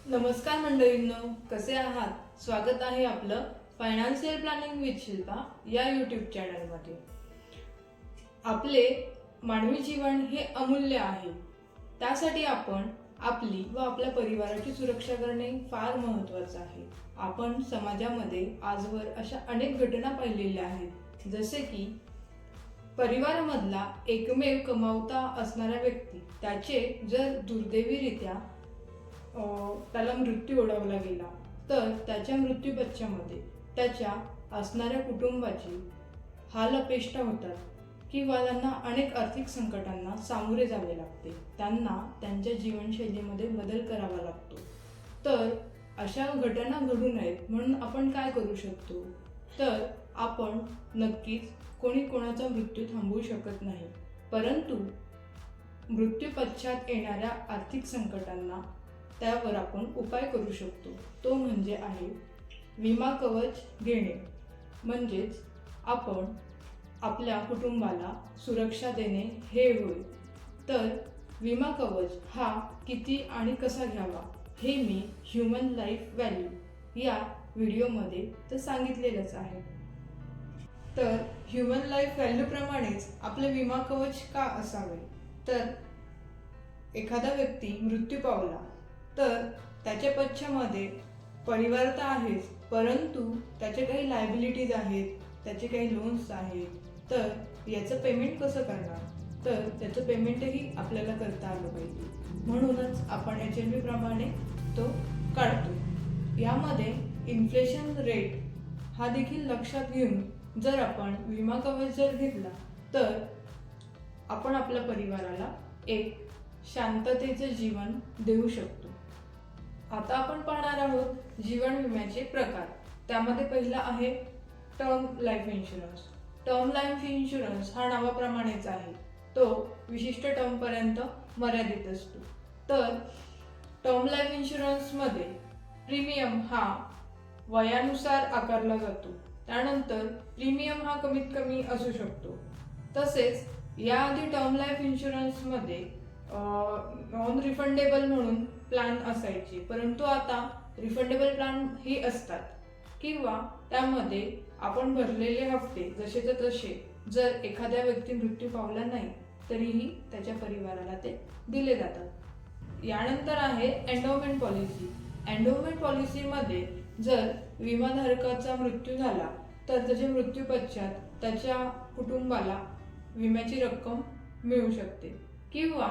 नमस्कार मंडळींनो, कसे आहात? स्वागत आहे आपलं फायनान्शियल प्लॅनिंग विथ शिल्पा या यूट्यूब चॅनलमध्ये. आपले मानवी जीवन हे अमूल्य आहे. त्यासाठी आपण आपली व आपल्या परिवाराची सुरक्षा करणे फार महत्त्वाचं आहे. आपण समाजामध्ये आजवर अशा अनेक घटना पाहिलेल्या आहेत, जसे की परिवारामधला एकमेव कमावता असणारा व्यक्ती त्याचे जर दुर्दैवीरित्या त्याला मृत्यू ओढावला गेला तर त्याच्या मृत्यूपश्चामध्ये त्याच्या असणाऱ्या कुटुंबाची हालअपेष्टा होतात किंवा त्यांना अनेक आर्थिक संकटांना सामोरे जावे लागते. त्यांना त्यांच्या जीवनशैलीमध्ये बदल करावा लागतो. तर अशा घटना घडू नयेत म्हणून आपण काय करू शकतो? तर आपण नक्कीच कोणी कोणाचा मृत्यू थांबवू शकत नाही, परंतु मृत्यूपश्चात येणाऱ्या आर्थिक संकटांना त्यावर आपण उपाय करू शकतो. तो म्हणजे आहे विमा कवच घेणे. म्हणजेच आपण आपल्या कुटुंबाला सुरक्षा देणे हे होय. तर विमा कवच हा किती आणि कसा घ्यावा हे मी ह्युमन लाईफ व्हॅल्यू या व्हिडिओमध्ये तर सांगितलेलंच आहे. तर ह्युमन लाईफ व्हॅल्यूप्रमाणेच आपले विमा कवच का असावे? तर एखादा व्यक्ती मृत्यू पावला तर त्याच्या पश्चामध्ये परिवार तर आहेच, परंतु त्याचे काही लायबिलिटीज आहेत, त्याचे काही लोन्स आहेत. तर याचं पेमेंट कसं करणार? तर त्याचं पेमेंटही आपल्याला करता आलं पाहिजे. म्हणूनच आपण HLB प्रमाणे तो काढतो. यामध्ये इन्फ्लेशन रेट हा देखील लक्षात घेऊन जर आपण विमा कवच जर घेतला तर आपण आपल्या परिवाराला एक शांततेचं जीवन देऊ शकतो. आता आपण पाहणार आहोत जीवन विम्याचे प्रकार. त्यामध्ये पहिला आहे term life insurance. Term life insurance हा नावाप्रमाणेच आहे, तो विशिष्ट टर्मपर्यंत मर्यादित असतो. तर टर्म लाईफ इन्शुरन्समध्ये प्रीमियम हा वयानुसार आकारला जातो. त्यानंतर प्रीमियम हा कमीत कमी असू शकतो. तसेच याआधी टर्म लाईफ इन्शुरन्समध्ये नॉन रिफंडेबल म्हणून प्लॅन असायचे, परंतु आता रिफंडेबल प्लॅन ही असतात किंवा त्यामध्ये आपण भरलेले हफ्ते जसेच्या तसे जर एखाद्या व्यक्ती मृत्यू पावला नाही तरीही त्याच्या परिवाराला ते दिले जातात. यानंतर आहे एंडोमेंट पॉलिसी. एंडोमेंट पॉलिसीमध्ये जर विमाधारकाचा मृत्यू झाला तर त्याच्या मृत्यूपश्चात त्याच्या कुटुंबाला विम्याची रक्कम मिळू शकते किंवा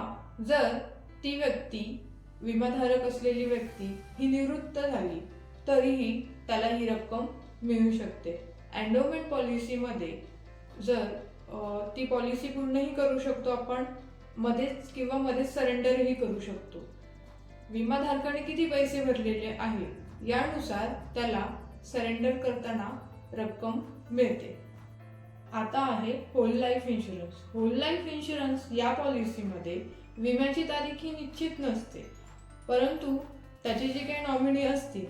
जर ती व्यक्ती विमाधारक असलेली व्यक्ती ही निवृत्त झाली तरीही त्याला ही रक्कम मिळू शकते. एंडोमेंट पॉलिसीमध्ये जर ती पॉलिसी पूर्णही करू शकतो आपण, मध्येच किंवा मध्येच सरेंडरही करू शकतो. विमाधारकाने किती पैसे भरलेले आहेत यानुसार त्याला सरेंडर करताना रक्कम मिळते. आता आहे whole life insurance. Whole life insurance या पॉलिसीमध्ये विम्याची तारीख ही निश्चित नसते, परंतु त्याचे जे काही नॉमिनी असतील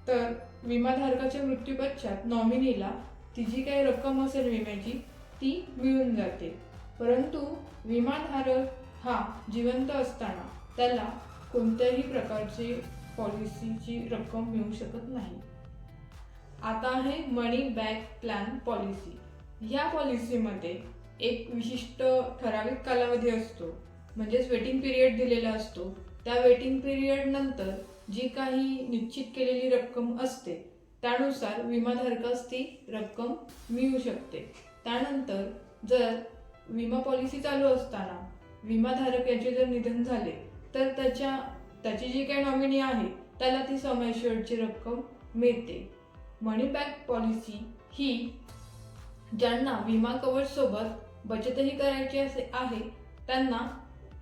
तर विमाधारकाच्या मृत्यूपश्चात नॉमिनीला ती जी काही रक्कम असेल विम्याची ती मिळून जाते. परंतु विमाधारक हा जिवंत असताना त्याला कोणत्याही प्रकारची पॉलिसीची रक्कम मिळू शकत नाही. आता आहे मनी बॅक प्लॅन पॉलिसी. या पॉलिसीमध्ये एक विशिष्ट ठराविक कालावधी असतो, म्हणजेच वेटिंग पिरियड दिलेला असतो. त्या वेटिंग पिरियड नंतर जी काही निश्चित केलेली रक्कम असते त्यानुसार विमाधारकास ती रक्कम मिळू शकते. त्यानंतर जर विमा पॉलिसी चालू असताना विमाधारक याचे जर निधन झाले तर त्याची जी काही नॉमिनी आहे त्याला ती सम ॲश्युअर्डची रक्कम मिळते. मनी बॅक पॉलिसी ही ज्यांना विमा कवच सोबत बचतही करायची असे आहे त्यांना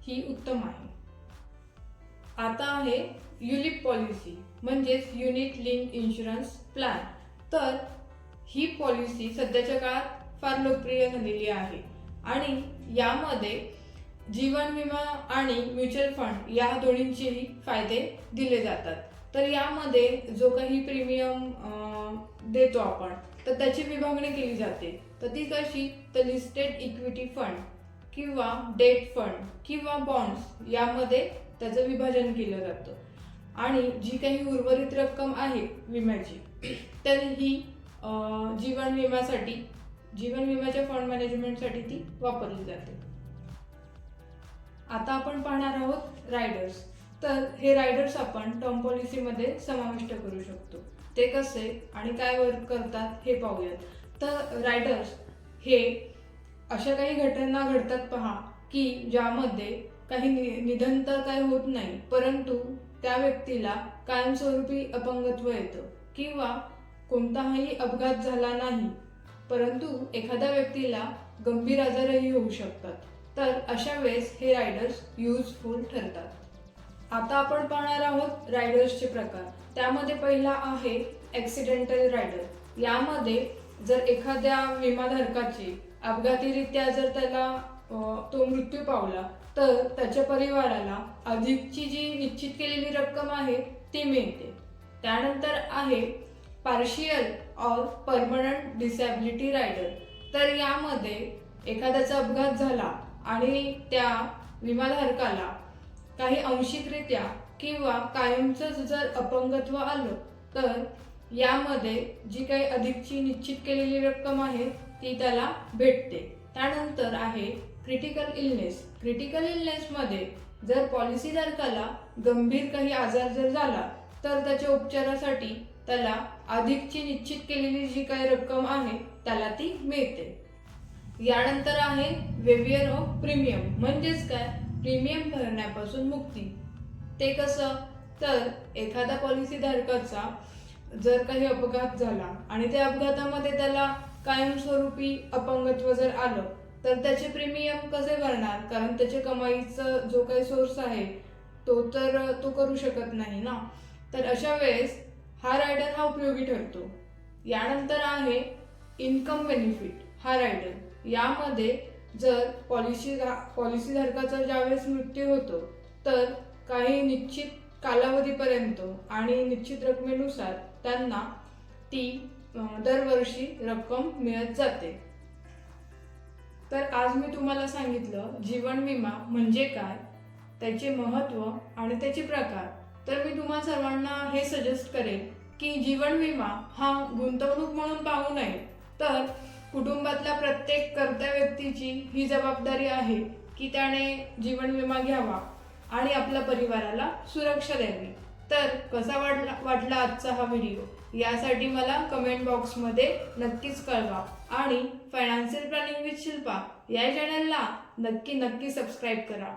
ही उत्तम आहे. आता आहे युलिप पॉलिसी म्हणजेच युनिट लिंक इन्शुरन्स प्लॅन. तर ही पॉलिसी सध्याच्या काळात फार लोकप्रिय झालेली आहे आणि यामध्ये जीवन विमा आणि म्युच्युअल फंड या दोन्हींचेही फायदे दिले जातात. तर यामध्ये जो काही प्रीमियम देतो आपण तर त्याची विभागणी केली जाते. तर ती कशी? तर लिस्टेड इक्विटी फंड किंवा डेट फंड किंवा बॉन्ड्स यामध्ये त्याचं विभाजन केलं जातं. आणि जी काही उर्वरित रक्कम आहे विम्याची तर ही जीवन विम्याच्या फंड मॅनेजमेंटसाठी ती वापरली जाते. आता आपण पाहणार आहोत रायडर्स. तर हे रायडर्स आपण टर्म पॉलिसीमध्ये समाविष्ट करू शकतो. ते कसे आणि काय वर्क करतात हे पाहूयात. तर रायडर्स हे अशा काही घटना घडतात पहा की ज्यामध्ये काही निधन तर काही होत नाही, परंतु त्या व्यक्तीला कायमस्वरूपी अपंगत्व येतं किंवा कोणताही अपघात झाला नाही, परंतु एखाद्या व्यक्तीला गंभीर आजारही होऊ शकतात. तर अशा वेळेस हे रायडर्स युजफुल ठरतात. आता आपण पाहणार आहोत रायडर्सचे प्रकार. त्यामध्ये पहिला आहे ॲक्सिडेंटल रायडर. यामध्ये जर एखाद्या विमाधारकाची अपघातीरित्या जर त्याला तो मृत्यू पावला तर त्याच्या परिवाराला अधिकची जी निश्चित केलेली रक्कम आहे ती मिळते. त्यानंतर आहे पार्शियल और परमनंट डिसॅबिलिटी रायडर. तर यामध्ये एखाद्याचा अपघात झाला आणि त्या विमाधारकाला काही आंशिकरित्या किंवा कायमचंच जर अपंगत्व आलं तर यामध्ये जी काही अधिकची निश्चित केलेली रक्कम आहे ती त्याला भेटते. त्यानंतर आहे क्रिटिकल इलनेस. क्रिटिकल इलनेसमध्ये जर पॉलिसीधारकाला गंभीर काही आजार जर झाला तर त्याच्या उपचारासाठी त्याला अधिकची निश्चित केलेली जी काही रक्कम आहे त्याला ती मिळते. यानंतर आहे वेव्हियर ऑफ प्रीमियम. म्हणजेच काय, प्रीमियम भरण्यापासून मुक्ती. ते कसं, तर एखाद्या पॉलिसीधारकाचा जर काही अपघात झाला आणि त्या अपघातामध्ये त्याला कायमस्वरूपी अपंगत्व जर आलं तर त्याचे प्रीमियम कसे भरणार, कारण त्याच्या कमाईचा जो काही सोर्स आहे तो करू शकत नाही ना. तर अशा वेळेस हा रायडर हा उपयोगी ठरतो. यानंतर आहे इन्कम बेनिफिट हा रायडर. यामध्ये जर पॉलिसीधारकाचा ज्यावेळेस मृत्यू होतो तर काही निश्चित कालावधीपर्यंत आणि निश्चित रकमेनुसार त्यांना ती दरवर्षी रक्कम मिळत जाते. तर आज मी तुम्हाला सांगितलं जीवन विमा म्हणजे काय, त्याचे महत्त्व आणि त्याचे प्रकार. तर मी तुम्हा सर्वांना हे सजेस्ट करेन की जीवन विमा हा गुंतवणूक म्हणून पाहू नये, तर कुटुंबातल्या प्रत्येक कर्त्या व्यक्तीची ही जबाबदारी आहे की त्याने जीवन विमा घ्यावा आणि आपल्या परिवाराला सुरक्षा द्यावी. तर कसा वाटला आजचा हा व्हिडिओ यासाठी मला कमेंट बॉक्समध्ये नक्कीच कळवा आणि फायनान्शियल प्लॅनिंग विथ शिल्पा या चॅनलला नक्की सबस्क्राईब करा.